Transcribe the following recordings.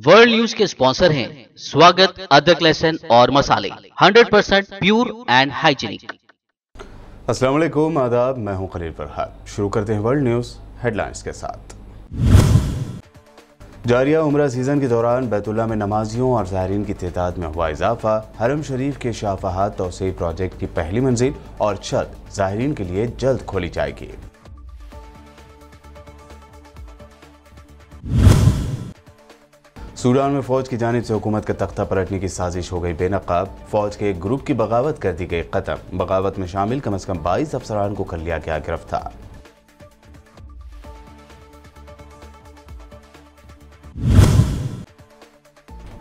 World news के sponsor हैं स्वागत, अदरक, लहसुन और मसाले 100% प्योर एंड हाइजीनिक। अस्सलाम वालेकुम, आदाब। मैं हूं खलील फरहाद। शुरू करते हैं वर्ल्ड न्यूज़ हेडलाइंस के साथ। जारिया उम्रा सीज़न के दौरान बैतुल्लाह में नमाजियों और ज़ायरीन की तादाद में हुआ इजाफा। हरम शरीफ के शाह फहाद तौसीई प्रोजेक्ट की पहली मंजिल और छत ज़ायरीन के लिए जल्द खोली जाएगी। सूडान में फौज की जानिब से हुकूमत का तख्ता पलटने की साजिश हो गई बेनकाब। फौज के एक ग्रुप की बगावत कर दी गई खत्म। बगावत में शामिल कम से कम 22 अफसरान को कर लिया गया गिरफ्तार।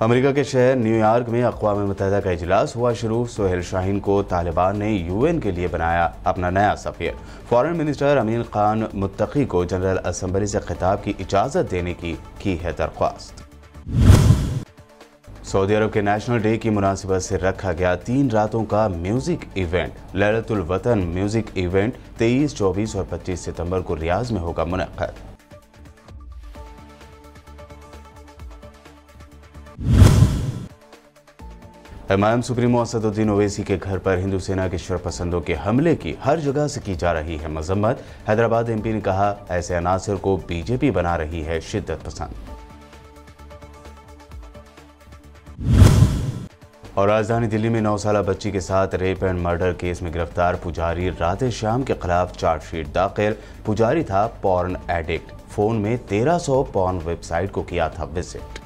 अमेरिका के शहर न्यूयॉर्क में अक़वाम मुत्तहिदा का इजलास हुआ शुरू। सोहेल शाहीन को तालिबान ने यूएन के लिए बनाया अपना नया सफ़ीर। फॉरेन मिनिस्टर अमीर खान मुत्तकी को जनरल असम्बली से खिताब की इजाज़त देने की है दरख्वास्त। सऊदी अरब के नेशनल डे की मुनासिबत से रखा गया 3 रातों का म्यूजिक इवेंट लैलतुल वतन म्यूजिक इवेंट 23, 24 और 25 सितंबर को रियाज में होगा मुनक्कद। इमाम सुप्रीमो असदुद्दीन ओवैसी के घर पर हिंदू सेना के शरपसंदों के हमले की हर जगह से की जा रही है मजम्मत। हैदराबाद एमपी ने कहा, ऐसे अनासर को बीजेपी बना रही है शिद्दत पसंद। और राजधानी दिल्ली में 9 साला बच्ची के साथ रेप एंड मर्डर केस में गिरफ्तार पुजारी राधे श्याम के खिलाफ चार्जशीट दाखिल। पुजारी था पॉर्न एडिक्ट। फोन में 1300 पॉर्न वेबसाइट को किया था विजिट।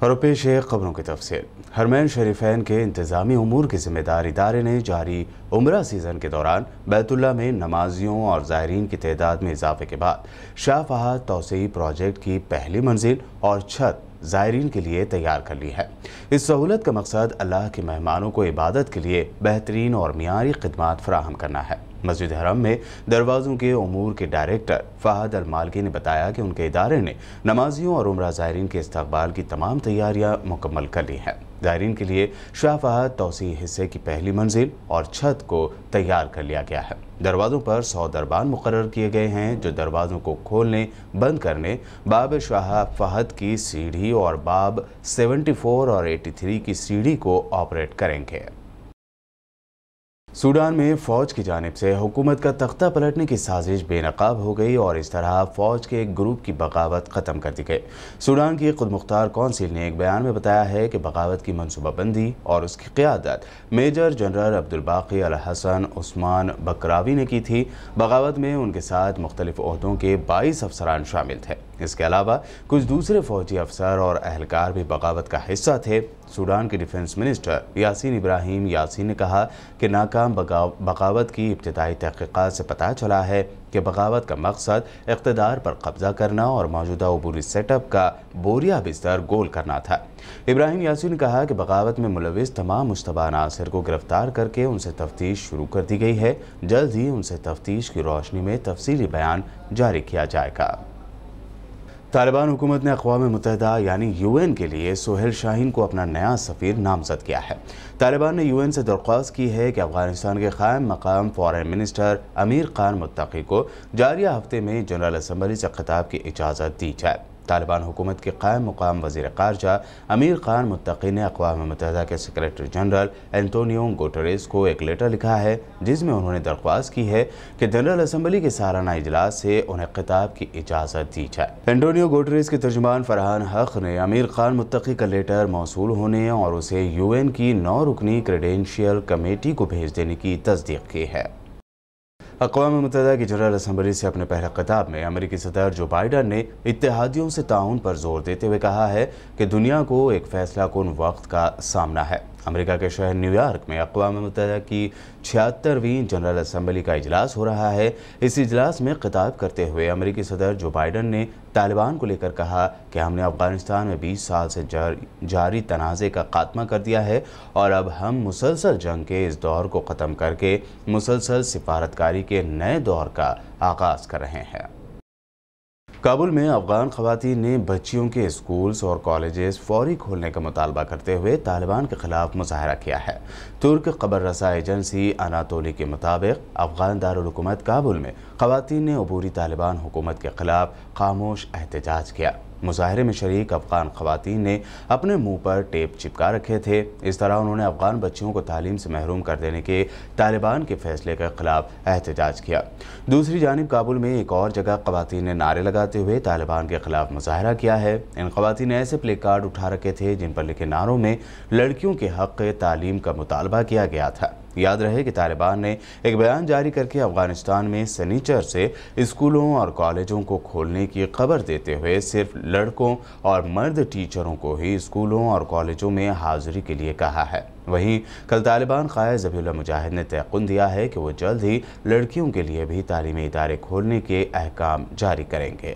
और पेश है खबरों की तफसील। हरमैन शरीफैन के इंतजामी उमूर के जिम्मेदार इदारे ने जारी उम्रा सीज़न के दौरान बैतुल्लाह में नमाजियों और ज़ायरीन की तादाद में इजाफे के बाद शाह फहाद तौसीई प्रोजेक्ट की पहली मंजिल और छत ज़ायरीन के लिए तैयार कर ली है। इस सहूलत का मकसद अल्लाह के मेहमानों को इबादत के लिए बेहतरीन और मियारी खिदमात फराहम करना है। मस्जिद हरम में दरवाज़ों के उमूर के डायरेक्टर फ़हद अल मालकी ने बताया कि उनके इदारे ने नमाजियों और उम्रा ज़ायरीन के इस्तकबाल की तमाम तैयारियां मुकम्मल कर ली हैं। ज़ायरीन के लिए शाह फहाद तौसीई हिस्से की पहली मंजिल और छत को तैयार कर लिया गया है। दरवाज़ों पर 100 दरबान मुकर्रर किए गए हैं जो दरवाज़ों को खोलने बंद करने, बाब शाह फहद की सीढ़ी और बाब 74 और 83 की सीढ़ी को ऑपरेट करेंगे। सूडान में फौज की जानिब से हुकूमत का तख्ता पलटने की साजिश बेनकाब हो गई और इस तरह फौज के एक ग्रुप की बगावत ख़त्म कर दी गई। सूडान की खुद मुख्तार कौंसिल ने एक बयान में बताया है कि बगावत की मनसूबाबंदी और उसकी क़ियादत मेजर जनरल अब्दुल बाकी अल हसन उस्मान बकरावी ने की थी। बगावत में उनके साथ मुख्तलिफ ओहदों के 22 अफसरान शामिल थे। इसके अलावा कुछ दूसरे फौजी अफसर और अहलकार भी बगावत का हिस्सा थे। सूडान के डिफेंस मिनिस्टर यासीन इब्राहिम यासीन ने कहा कि नाकाम बगावत की इब्तिदाई तहक़ीक़ात से पता चला है कि बगावत का मकसद इक़्तिदार पर कब्जा करना और मौजूदा अबूरी सेटअप का बोरिया बिस्तर गोल करना था। इब्राहिम यासीन ने कहा कि बगावत में मुलविस तमाम मुश्तबा अनासर को गिरफ्तार करके उनसे तफ्तीश शुरू कर दी गई है। जल्द ही उनसे तफ्तीश की रोशनी में तफसीली बयान जारी किया जाएगा। तालिबान हुकूमत ने अक़वाम मुत्तहिदा यानी यूएन के लिए सोहेल शाहीन को अपना नया सफ़ीर नामज़द किया है। तालिबान ने यूएन से दरख्वास्त की है कि अफ़गानिस्तान के क़ायम मकाम फ़ॉरेन मिनिस्टर अमीर खान मुत्तकी को जारिया हफ्ते में जनरल असम्बली से खिताब की इजाज़त दी जाए। तालिबान हुकूमत के क़ायम मुकाम वज़ीर ख़ारजा अमीर खान मुत्तकी ने अक़वाम मुत्तहिदा के सेक्रेटरी जनरल एंटोनियो गुटेरेस को एक लेटर लिखा है जिसमें उन्होंने दरख्वास्त की है कि जनरल असम्बली के सालाना इजलास से उन्हें खिताब की इजाज़त दी जाए। एंटोनियो गुटेरेस के तर्जुमान फरहान हक ने अमीर खान मुत्तकी का लेटर मौसूल होने और उसे यूएन की 9 रुकनी क्रेडेंशियल कमेटी को भेज देने की तस्दीक की है। अक़वाम मुत्तहिदा की जनरल असम्बली से अपने पहले खिताब में अमेरिकी सदर जो बाइडन ने इत्तेहादियों से ताउन पर जोर देते हुए कहा है कि दुनिया को एक फैसला कुन वक्त का सामना है। अमेरिका के शहर न्यूयॉर्क में अक़वाम मुत्तहिदा की 76वीं जनरल असम्बली का इजलास हो रहा है। इस इजलास में खिताब करते हुए अमेरिकी सदर जो बाइडन ने तालिबान को लेकर कहा कि हमने अफ़गानिस्तान में 20 साल से जारी तनाज़े का खात्मा कर दिया है और अब हम मुसलसल जंग के इस दौर को ख़त्म करके मुसलसल सिफारतकारी के नए दौर का आगाज़ कर रहे हैं। काबुल में अफगान खवातीन ने बच्चियों के स्कूल्स और कॉलेजेस फौरी खोलने का मुतालबा करते हुए तालिबान के खिलाफ मुजाहरा किया है। तुर्क खबर रसा एजेंसी अनातोली के मुताबिक अफगान दारुल हुकूमत काबुल में खवातीन ने अबूरी तालिबान हुकूमत के खिलाफ खामोश एहतजाज किया। मुजाहरे में शरीक अफगान खवातीन ने अपने मुंह पर टेप चिपका रखे थे। इस तरह उन्होंने अफगान बच्चियों को तालीम से महरूम कर देने के तालिबान के फैसले के खिलाफ एहतजाज किया। दूसरी जानिब काबुल में एक और जगह खवातीन ने नारे लगाते हुए तालिबान के खिलाफ मुजाहरा किया है। इन खवातीन ने ऐसे प्ले कार्ड उठा रखे थे जिन पर लिखे नारों में लड़कियों के हक तालीम का मुतालबा किया गया था। याद रहे कि तालिबान ने एक बयान जारी करके अफगानिस्तान में शनिचर से स्कूलों और कॉलेजों को खोलने की खबर देते हुए सिर्फ लड़कों और मर्द टीचरों को ही स्कूलों और कॉलेजों में हाजिरी के लिए कहा है। वहीं कल तालिबान क़ायद ज़बीहुल्लाह मुजाहिद ने तयक़ुन दिया है कि वो जल्द ही लड़कियों के लिए भी तालीमी इदारे खोलने के अहकाम जारी करेंगे।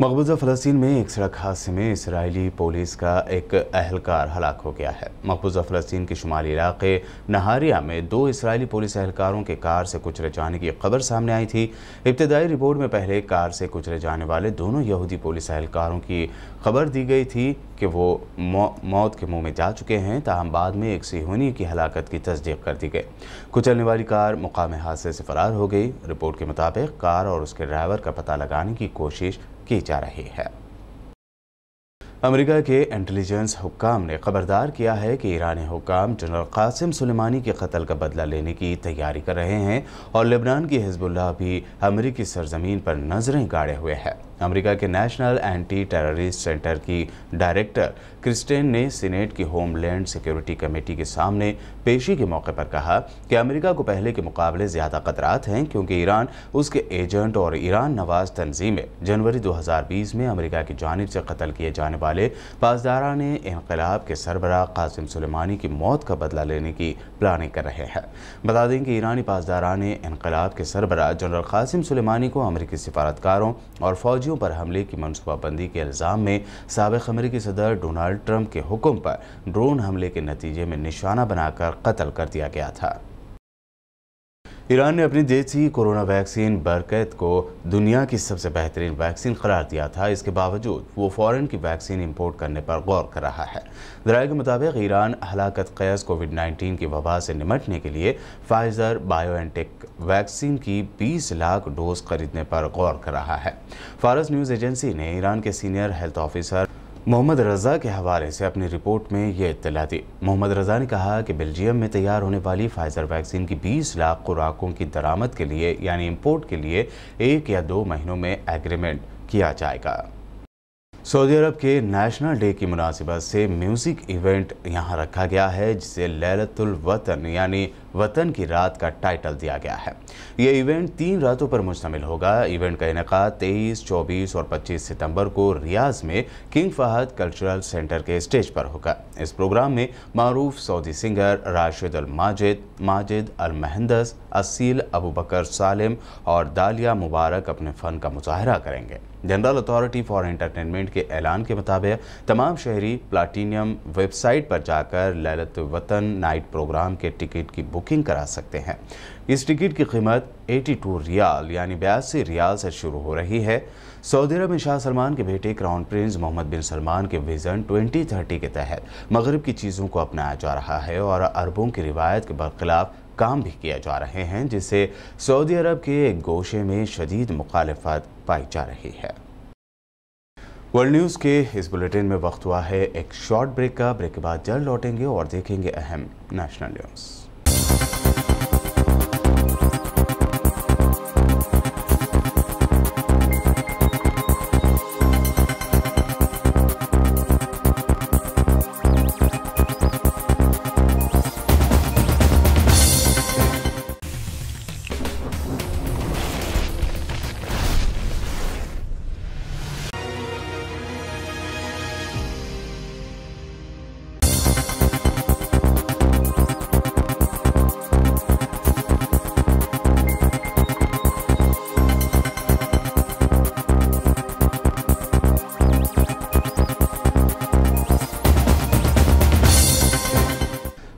मकबूजा फ़लस्तीन में एक सड़क हादसे में इसराइली पुलिस का एक अहलकार हलाक हो गया है। मकबूजा फ़लस्तीन के शुमाली इलाके नहारिया में 2 इसराइली पुलिस एहलकारों के कार से कुचले जाने की खबर सामने आई थी। इब्तदाई रिपोर्ट में पहले कार से कुचले जाने वाले दोनों यहूदी पुलिस एहलकारों की खबर दी गई थी कि वो मौत के मुंह में जा चुके हैं, ताहम बाद में एक सिहोनी की हलाकत की तस्दीक कर दी गई। कुचलने वाली कार मुकाम हादसे से फरार हो गई। रिपोर्ट के मुताबिक कार और उसके ड्राइवर का पता लगाने की कोशिश की जा रही है। अमेरिका के इंटेलिजेंस हुक्काम ने खबरदार किया है कि ईरानी हुक्काम जनरल कासिम सुलेमानी के कत्ल का बदला लेने की तैयारी कर रहे हैं और लेबनान की हिजबुल्लाह भी अमेरिकी सरजमीन पर नजरें गाड़े हुए है। अमेरिका के नेशनल एंटी टेररिस्ट सेंटर की डायरेक्टर क्रिस्टेन ने सीनेट की होमलैंड सिक्योरिटी कमेटी के सामने पेशी के मौके पर कहा कि अमेरिका को पहले के मुकाबले ज़्यादा खतरात हैं, क्योंकि ईरान, उसके एजेंट और ईरान नवाज तंजीमें जनवरी 2020 में अमेरिका की जानिब से कत्ल किए जाने वाले पासदारान इनकलाब के सरबराह कासिम सुलेमानी की मौत का बदला लेने की प्लानिंग कर रहे हैं। बता दें कि ईरानी पासदारान इनकलाब के सरबराह जनरल कासिम सुलेमानी को अमेरिकी सिफारतकारों और फौजियों पर हमले की मनसूबाबंदी के इल्ज़ाम में साबिक़ अमेरिकी सदर डोनाल्ड ट्रंप के हुक्म पर ड्रोन हमले के नतीजे में निशाना बनाकर कत्ल कर दिया गया था। ईरान ने अपनी देसी कोरोना वैक्सीन बरकत को दुनिया की सबसे बेहतरीन वैक्सीन करार दिया था। इसके बावजूद वो फ़ॉरेन की वैक्सीन इंपोर्ट करने पर गौर कर रहा है। ज़राए के मुताबिक ईरान हलाकत क़ैस कोविड-19 की वबा से निमटने के लिए फाइज़र बायोएनटेक वैक्सीन की 20 लाख डोज खरीदने पर गौर कर रहा है। फारस न्यूज़ एजेंसी ने ईरान के सीनियर हेल्थ ऑफिसर मोहम्मद रज़ा के हवाले से अपनी रिपोर्ट में ये इत्तला दी। मोहम्मद रज़ा ने कहा कि बेल्जियम में तैयार होने वाली फाइज़र वैक्सीन की 20 लाख खुराकों की दरामद के लिए यानी इंपोर्ट के लिए 1 या 2 महीनों में एग्रीमेंट किया जाएगा। सऊदी अरब के नेशनल डे की मुनासिबत से म्यूज़िक इवेंट यहाँ रखा गया है, जिसे लैलतुल वतन यानी वतन की रात का टाइटल दिया गया है। ये इवेंट 3 रातों पर मुश्तमिल होगा। इवेंट का इनेकाद 23, 24 और 25 सितंबर को रियाज में किंग फहद कल्चरल सेंटर के स्टेज पर होगा। इस प्रोग्राम में मारूफ सऊदी सिंगर राशिद अल माजिद अल महंदस, असील अबू बकर सालिम और दालिया मुबारक अपने फ़न का मुजाहरा करेंगे। जनरल अथॉरिटी फॉर एंटरटेनमेंट के ऐलान के मुताबिक तमाम शहरी प्लाटीनियम वेबसाइट पर जाकर लैलतुल वतन नाइट प्रोग्राम के टिकट की बुकिंग करा सकते हैं। इस टिकट की कीमत 82 रियाल यानी 82 रियाल से शुरू हो रही है। सऊदी अरब में शाह सलमान के बेटे क्राउन प्रिंस मोहम्मद बिन सलमान के विजन 2030 के तहत मगरिब की चीज़ों को अपनाया जा रहा है और अरबों की रिवायत के बरखिलाफ काम भी किए जा रहे हैं, जिससे सऊदी अरब के एक गोशे में शदीद मुखालिफत पाई जा रही है। वर्ल्ड न्यूज़ के इस बुलेटिन में वक्त हुआ है एक शॉर्ट ब्रेक का। ब्रेक के बाद जल्द लौटेंगे और देखेंगे अहम नेशनल न्यूज़।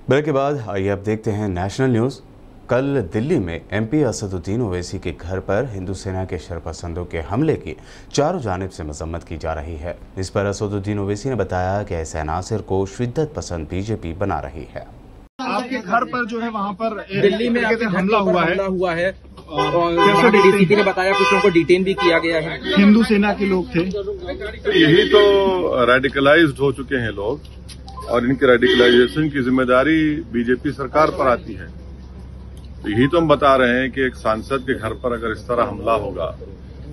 ब्रेक के बाद आइए अब देखते हैं नेशनल न्यूज़। कल दिल्ली में एमपी असदुद्दीन ओवैसी के घर पर हिंदू सेना के शरपसंदों के हमले की चारों जानिब से मजम्मत की जा रही है। इस पर असदुद्दीन ओवैसी ने बताया कि ऐसे अनासिर को शिद्दत पसंद बीजेपी बना रही है। आपके घर पर जो है वहाँ पर दिल्ली में हमला हुआ है और डीसीपी ने बताया कुछ लोगों को डिटेन भी किया गया है। हिंदू सेना के लोग थे। यही तो रेडिकलाइज्ड हो चुके हैं लोग और इनके रेडिकलाइजेशन की जिम्मेदारी बीजेपी सरकार पर आती है। तो यही तो हम बता रहे हैं कि एक सांसद के घर पर अगर इस तरह हमला होगा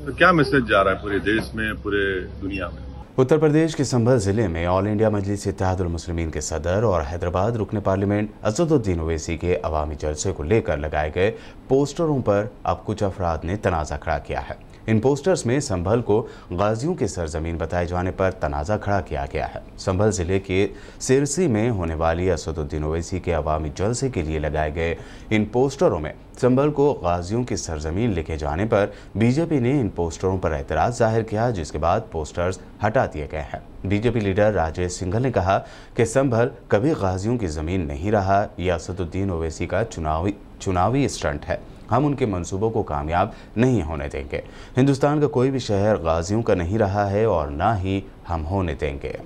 तो क्या मैसेज जा रहा है पूरे देश में, पूरे दुनिया में। उत्तर प्रदेश के संभल जिले में ऑल इंडिया मजलिस इत्तेहादुल मुस्लिमीन के सदर और हैदराबाद रुकने पार्लियामेंट असदुद्दीन ओवैसी के अवामी जलसे को लेकर लगाए गए पोस्टरों पर अब कुछ अफराद ने तनाज़ा खड़ा किया है। इन पोस्टर्स में संभल को गाजियों की सरजमीन बताए जाने पर तनाज़ा खड़ा किया गया है। संभल जिले के सिरसी में होने वाली असदुद्दीन ओवैसी के अवामी जलसे के लिए लगाए गए इन पोस्टरों में संभल को गाजियों की सरजमीन लिखे जाने पर बीजेपी ने इन पोस्टरों पर एतराज़ जाहिर किया, जिसके बाद पोस्टर्स हटा दिए गए हैं। बीजेपी लीडर राजेश सिंघल ने कहा कि संभल कभी गाजियों की ज़मीन नहीं रहा, यह असदुद्दीन ओवैसी का चुनावी स्टंट है। हम उनके मंसूबों को कामयाब नहीं होने देंगे। हिंदुस्तान का कोई भी शहर गाजियों का नहीं रहा है और ना ही हम होने देंगे।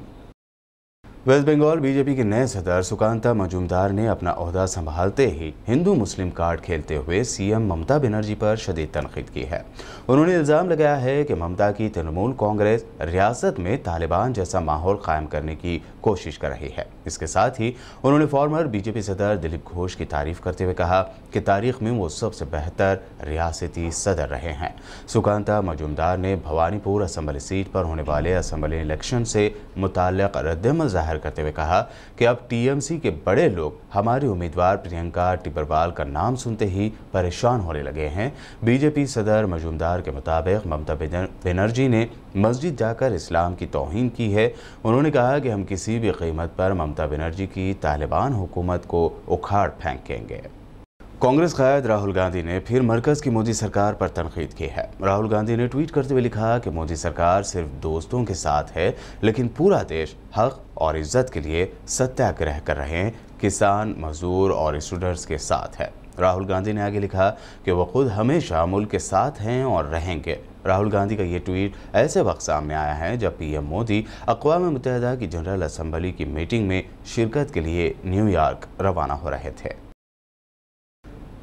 वेस्ट बंगाल बीजेपी के नए सदर सुकांता मजूमदार ने अपना ओहदा संभालते ही हिंदू मुस्लिम कार्ड खेलते हुए सीएम ममता बनर्जी पर शदीद तनकीद की है। उन्होंने इल्ज़ाम लगाया है कि ममता की तृणमूल कांग्रेस रियासत में तालिबान जैसा माहौल कायम करने की कोशिश कर रही है। इसके साथ ही उन्होंने फॉर्मर बीजेपी सदर दिलीप घोष की तारीफ करते हुए कहा कि तारीख में वो सबसे बेहतर रियासती सदर रहे हैं। सुकांता मजूमदार ने भवानीपुर असम्बली सीट पर होने वाले असम्बली इलेक्शन से मुताल्लिक़ रद्दअमल ज़ाहिर करते हुए कहा कि अब टीएमसी के बड़े लोग हमारी उम्मीदवार प्रियंका टिब्बरवाल का नाम सुनते ही परेशान होने लगे हैं। बीजेपी सदर मजूमदार के मुताबिक ममता बनर्जी ने मस्जिद जाकर इस्लाम की तौहीन की है। उन्होंने कहा कि हम किसी भी कीमत पर ममता बनर्जी की तालिबान हुकूमत को उखाड़ फेंकेंगे। कांग्रेस कायद राहुल गांधी ने फिर मरकज़ की मोदी सरकार पर तनकीद की है। राहुल गांधी ने ट्वीट करते हुए लिखा कि मोदी सरकार सिर्फ दोस्तों के साथ है, लेकिन पूरा देश हक और इज्जत के लिए सत्याग्रह कर रहे हैं, किसान, मजदूर और स्टूडेंट्स के साथ है। राहुल गांधी ने आगे लिखा कि वो खुद हमेशा मुल्क के साथ हैं और रहेंगे। राहुल गांधी का ये ट्वीट ऐसे वक्त सामने आया है जब पीएम मोदी अक़वाम मुत्तहिदा की जनरल असम्बली की मीटिंग में शिरकत के लिए न्यूयॉर्क रवाना हो रहे थे।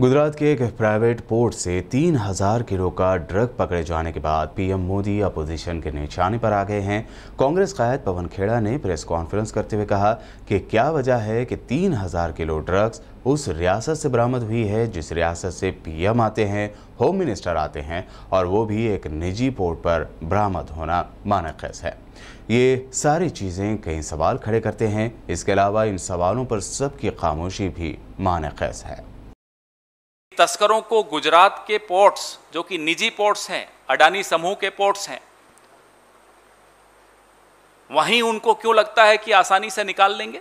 गुजरात के एक प्राइवेट पोर्ट से 3000 किलो का ड्रग पकड़े जाने के बाद पीएम मोदी अपोजिशन के निशाने पर आ गए हैं। कांग्रेस कायद पवन खेड़ा ने प्रेस कॉन्फ्रेंस करते हुए कहा कि क्या वजह है कि 3000 किलो ड्रग्स उस रियासत से बरामद हुई है जिस रियासत से पीएम आते हैं, होम मिनिस्टर आते हैं, और वो भी एक निजी पोर्ट पर बरामद होना मानक़स है। ये सारी चीज़ें कई सवाल खड़े करते हैं। इसके अलावा इन सवालों पर सबकी खामोशी भी मानक़स है। तस्करों को गुजरात के पोर्ट्स, जो कि निजी पोर्ट्स हैं, अडानी समूह के पोर्ट्स हैं, वहीं उनको क्यों लगता है कि आसानी से निकाल लेंगे?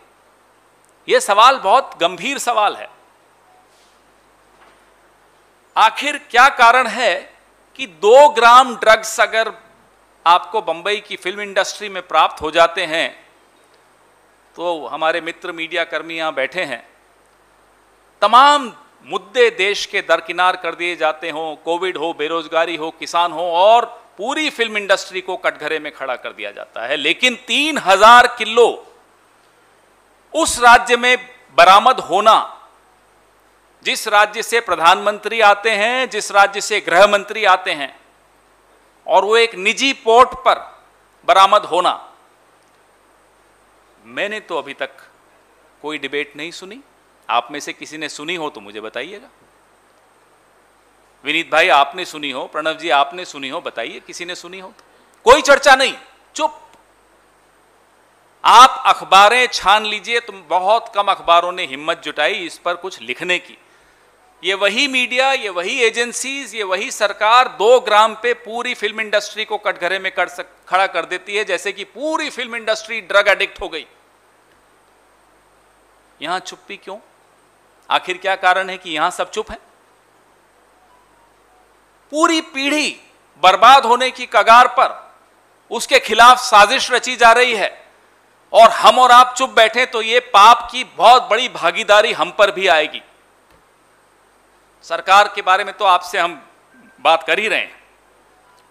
यह सवाल बहुत गंभीर सवाल है। आखिर क्या कारण है कि 2 ग्राम ड्रग्स अगर आपको बंबई की फिल्म इंडस्ट्री में प्राप्त हो जाते हैं, तो हमारे मित्र मीडिया कर्मी यहां बैठे हैं, तमाम मुद्दे देश के दरकिनार कर दिए जाते हों, कोविड हो, बेरोजगारी हो, किसान हो, और पूरी फिल्म इंडस्ट्री को कटघरे में खड़ा कर दिया जाता है। लेकिन 3000 किलो उस राज्य में बरामद होना, जिस राज्य से प्रधानमंत्री आते हैं, जिस राज्य से गृह मंत्री आते हैं, और वो एक निजी पोर्ट पर बरामद होना, मैंने तो अभी तक कोई डिबेट नहीं सुनी। आप में से किसी ने सुनी हो तो मुझे बताइएगा। विनीत भाई आपने सुनी हो, प्रणव जी आपने सुनी हो, बताइए किसी ने सुनी हो तो। कोई चर्चा नहीं, चुप। आप अखबारें छान लीजिए, तो बहुत कम अखबारों ने हिम्मत जुटाई इस पर कुछ लिखने की। ये वही मीडिया, ये वही एजेंसीज, ये वही सरकार 2 ग्राम पे पूरी फिल्म इंडस्ट्री को कटघरे में खड़ा कर देती है, जैसे कि पूरी फिल्म इंडस्ट्री ड्रग एडिक्ट हो गई। यहां चुप्पी क्यों? आखिर क्या कारण है कि यहां सब चुप हैं? पूरी पीढ़ी बर्बाद होने की कगार पर, उसके खिलाफ साजिश रची जा रही है, और हम और आप चुप बैठे तो ये पाप की बहुत बड़ी भागीदारी हम पर भी आएगी। सरकार के बारे में तो आपसे हम बात कर ही रहे हैं।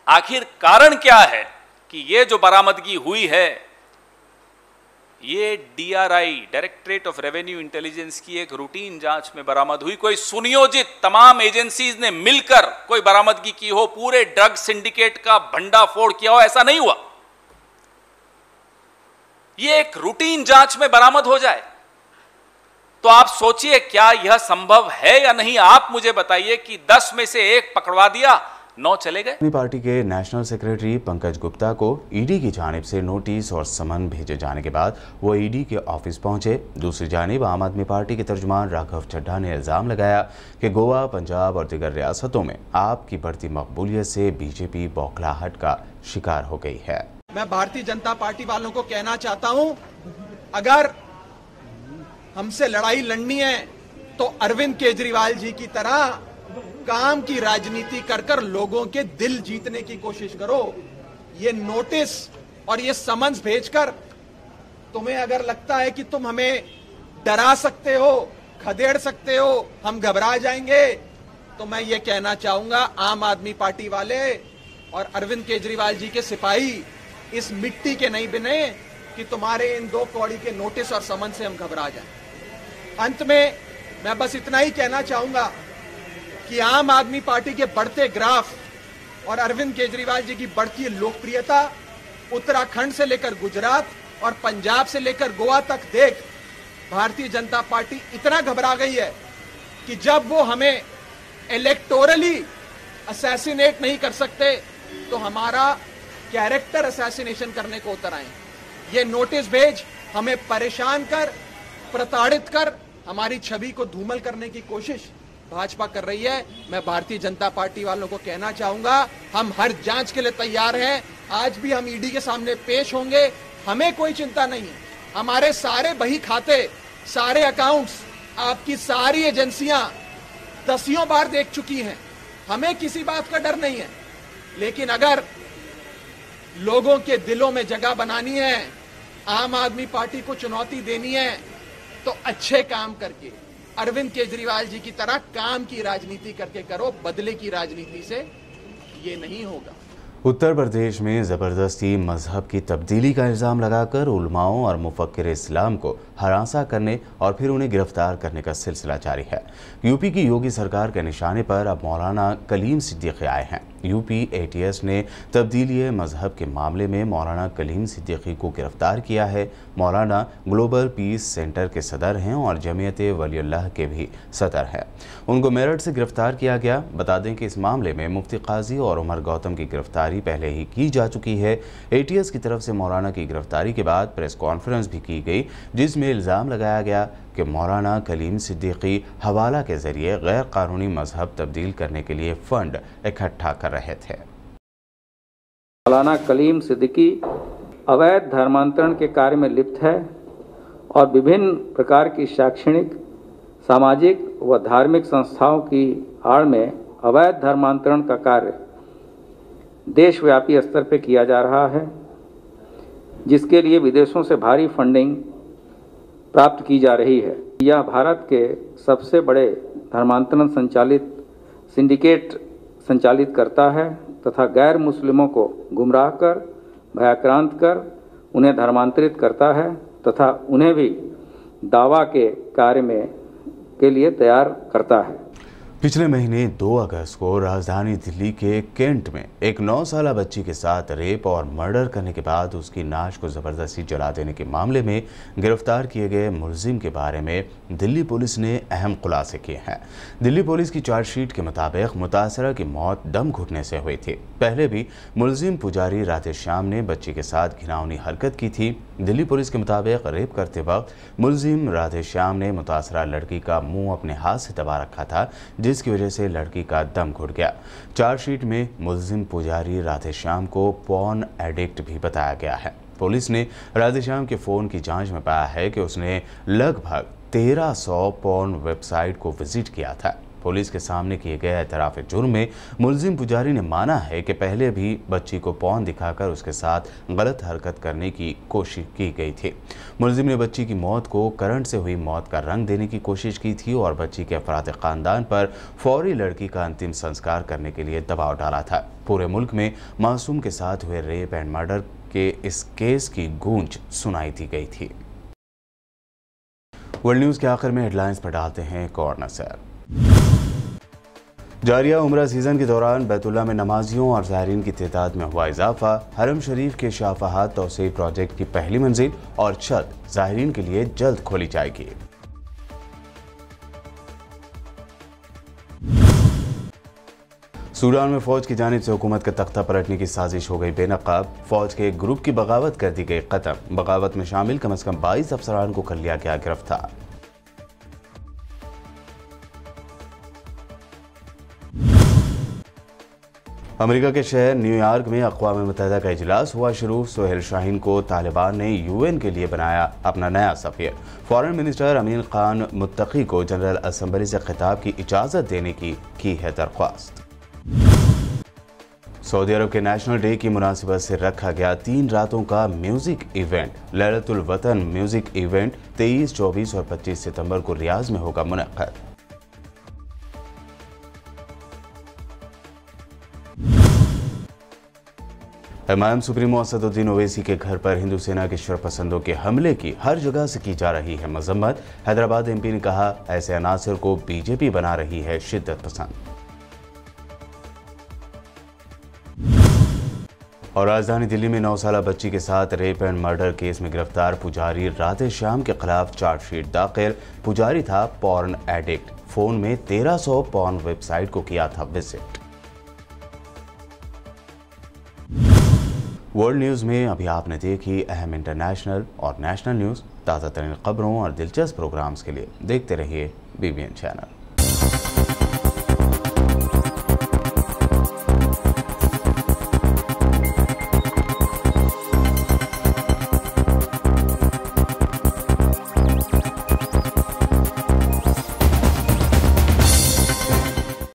आखिर कारण क्या है कि ये जो बरामदगी हुई है, ये DRI, directorate of revenue intelligence की एक रूटीन जांच में बरामद हुई। कोई सुनियोजित तमाम एजेंसीज ने मिलकर कोई बरामदगी की हो, पूरे ड्रग सिंडिकेट का भंडाफोड़ किया हो, ऐसा नहीं हुआ। ये एक रूटीन जांच में बरामद हो जाए तो आप सोचिए क्या यह संभव है या नहीं। आप मुझे बताइए कि 10 में से 1 पकड़वा दिया, 9 चले गए। अपनी पार्टी के नेशनल सेक्रेटरी पंकज गुप्ता को ईडी की जानिब से नोटिस और समन भेजे जाने के बाद वो ईडी के ऑफिस पहुंचे। दूसरी जानिब आम आदमी पार्टी के तर्जुमान राघव चड्ढा ने इल्जाम लगाया कि गोवा, पंजाब और दीगर रियासतों में आप की बढ़ती मकबूलियत से बीजेपी बौखलाहट का शिकार हो गई है। मैं भारतीय जनता पार्टी वालों को कहना चाहता हूं, अगर हमसे लड़ाई लड़नी है तो अरविंद केजरीवाल जी की तरह काम की राजनीति कर लोगों के दिल जीतने की कोशिश करो। ये नोटिस और ये समन्स भेजकर तुम्हें अगर लगता है कि तुम हमें डरा सकते हो, खदेड़ सकते हो, हम घबरा जाएंगे, तो मैं ये कहना चाहूंगा आम आदमी पार्टी वाले और अरविंद केजरीवाल जी के सिपाही इस मिट्टी के नहीं बने कि तुम्हारे इन 2 कौड़ी के नोटिस और समन से हम घबरा जाएं। अंत में मैं बस इतना ही कहना चाहूंगा कि आम आदमी पार्टी के बढ़ते ग्राफ और अरविंद केजरीवाल जी की बढ़ती लोकप्रियता उत्तराखंड से लेकर गुजरात और पंजाब से लेकर गोवा तक देख भारतीय जनता पार्टी इतना घबरा गई है कि जब वो हमें इलेक्टोरली असैसिनेट नहीं कर सकते तो हमारा कैरेक्टर असैसिनेशन करने को उतर आए। ये नोटिस भेज हमें परेशान कर, प्रताड़ित कर, हमारी छवि को धूमल करने की कोशिश भाजपा कर रही है। मैं भारतीय जनता पार्टी वालों को कहना चाहूंगा, हम हर जांच के लिए तैयार हैं। आज भी हम ईडी के सामने पेश होंगे, हमें कोई चिंता नहीं है। हमारे सारे बही खाते, सारे अकाउंट्स, आपकी सारी एजेंसियां 10 बार देख चुकी हैं। हमें किसी बात का डर नहीं है। लेकिन अगर लोगों के दिलों में जगह बनानी है, आम आदमी पार्टी को चुनौती देनी है, तो अच्छे काम करके अरविंद केजरीवाल जी की तरह काम की राजनीति करके करो। बदले की राजनीति से ये नहीं होगा। उत्तर प्रदेश में ज़बरदस्ती मजहब की तब्दीली का इल्ज़ाम लगाकर उलमाओं और मुफक्किर इस्लाम को हरासा करने और फिर उन्हें गिरफ्तार करने का सिलसिला जारी है। यूपी की योगी सरकार के निशाने पर अब मौलाना कलीम सिद्दीकी आए हैं। यूपी ATS ने तब्दीली मजहब के मामले में मौलाना कलीम सिद्दीकी को गिरफ्तार किया है। मौलाना ग्लोबल पीस सेंटर के सदर हैं और जमीयत वलीउल्लाह के भी सदर हैं। उनको मेरठ से गिरफ्तार किया गया। बता दें कि इस मामले में मुफ्ती काजी और उमर गौतम की गिरफ्तारी पहले ही की जा चुकी है। ATS की तरफ से मौलाना की गिरफ्तारी के बाद प्रेस कॉन्फ्रेंस भी की गई, जिसमें इल्ज़ाम लगाया गया कि मौलाना कलीम सिद्दीकी हवाला के जरिए गैर कानूनी मजहब तब्दील करने के लिए फंड इकट्ठा कर रहे थे। मौलाना कलीम सिद्दीकी अवैध धर्मांतरण के कार्य में लिप्त है और विभिन्न प्रकार की शैक्षणिक, सामाजिक व धार्मिक संस्थाओं की आड़ में अवैध धर्मांतरण का कार्य देशव्यापी स्तर पर किया जा रहा है, जिसके लिए विदेशों से भारी फंडिंग प्राप्त की जा रही है। यह भारत के सबसे बड़े धर्मांतरण संचालित सिंडिकेट संचालित करता है तथा गैर मुस्लिमों को गुमराह कर, भयाक्रांत कर उन्हें धर्मांतरित करता है तथा उन्हें भी दावा के कार्य में के लिए तैयार करता है। पिछले महीने 2 अगस्त को राजधानी दिल्ली के केंट में एक 9 साला बच्ची के साथ रेप और मर्डर करने के बाद उसकी नाश को ज़बरदस्ती जला देने के मामले में गिरफ्तार किए गए मुलजिम के बारे में दिल्ली पुलिस ने अहम खुलासे किए हैं। दिल्ली पुलिस की चार्जशीट के मुताबिक मुतासरा की मौत दम घुटने से हुई थी। पहले भी मुलजिम पुजारी राधेश्याम ने बच्ची के साथ घिनौनी हरकत की थी। दिल्ली पुलिस के मुताबिक रेप करते वक्त मुलजिम राधेश्याम ने मुतासरा लड़की का मुंह अपने हाथ से दबा रखा था, जिसकी वजह से लड़की का दम घुट गया। चार्जशीट में मुलजिम पुजारी राधेश्याम को पॉर्न एडिक्ट भी बताया गया है। पुलिस ने राधेश्याम के फ़ोन की जांच में पाया है कि उसने लगभग 1300 पॉर्न वेबसाइट को विजिट किया था। पुलिस के सामने किए गए एतराफ़ जुर्म में मुलजिम पुजारी ने माना है कि पहले भी बच्ची को पौन दिखाकर उसके साथ गलत हरकत करने की कोशिश की गई थी। मुलजिम ने बच्ची की मौत को करंट से हुई मौत का रंग देने की कोशिश की थी और बच्ची के अफराद ख़ानदान पर फौरी लड़की का अंतिम संस्कार करने के लिए दबाव डाला था। पूरे मुल्क में मासूम के साथ हुए रेप एंड मर्डर के इस केस की गूंज सुनाई दी गई थी। वर्ल्ड न्यूज़ के आखिर में हेडलाइंस पर डालते हैं एक और नज़र। जारिया उम्रा सीजन के दौरान बैतुल्लाह में नमाजियों और ज़ायरीन की तादाद में हुआ इजाफा। हरम शरीफ के शाफाहात तोसई प्रोजेक्ट की पहली मंजिल और छत ज़ायरीन के लिए जल्द खोली जाएगी। सूडान में फौज की जानिब से हुकूमत का तख्ता पलटने की साजिश हो गई बेनकाब। फौज के एक ग्रुप की बगावत कर दी गई खत्म। बगावत में शामिल कम से कम 22 अफसरान को कर लिया गया गिरफ्तार। अमेरिका के शहर न्यूयॉर्क में अक़वाम मुत्तहिदा का इजलास हुआ शुरू। सोहेल शाहीन को तालिबान ने यूएन के लिए बनाया अपना नया सफ़ीर। फॉरेन मिनिस्टर अमीन खान मुत्तकी को जनरल असम्बली से खिताब की इजाज़त देने की है दरख्वास्त। सऊदी अरब के नेशनल डे की मुनासिबत से रखा गया 3 रातों का म्यूजिक इवेंट लैलतुल वतन म्यूजिक इवेंट 23, 24 और 25 सितंबर को रियाज में होगा मुनक्कद। इमाम सुप्रीमो असदुद्दीन ओवैसी के घर पर हिंदू सेना के शरपसंदों के हमले की हर जगह से की जा रही है मजम्मत। हैदराबाद एमपी ने कहा, ऐसे अनासर को बीजेपी बना रही है शिद्दत पसंद। और राजधानी दिल्ली में 9 साला बच्ची के साथ रेप एंड मर्डर केस में गिरफ्तार पुजारी राधे श्याम के खिलाफ चार्जशीट दाखिल। पुजारी था पॉर्न एडिक्ट। फोन में 1300 पॉर्न वेबसाइट को किया था विजिट। वर्ल्ड न्यूज़ में अभी आपने देखी अहम इंटरनेशनल और नेशनल न्यूज़। ताज़ा तरीन खबरों और दिलचस्प प्रोग्राम्स के लिए देखते रहिए BBN चैनल।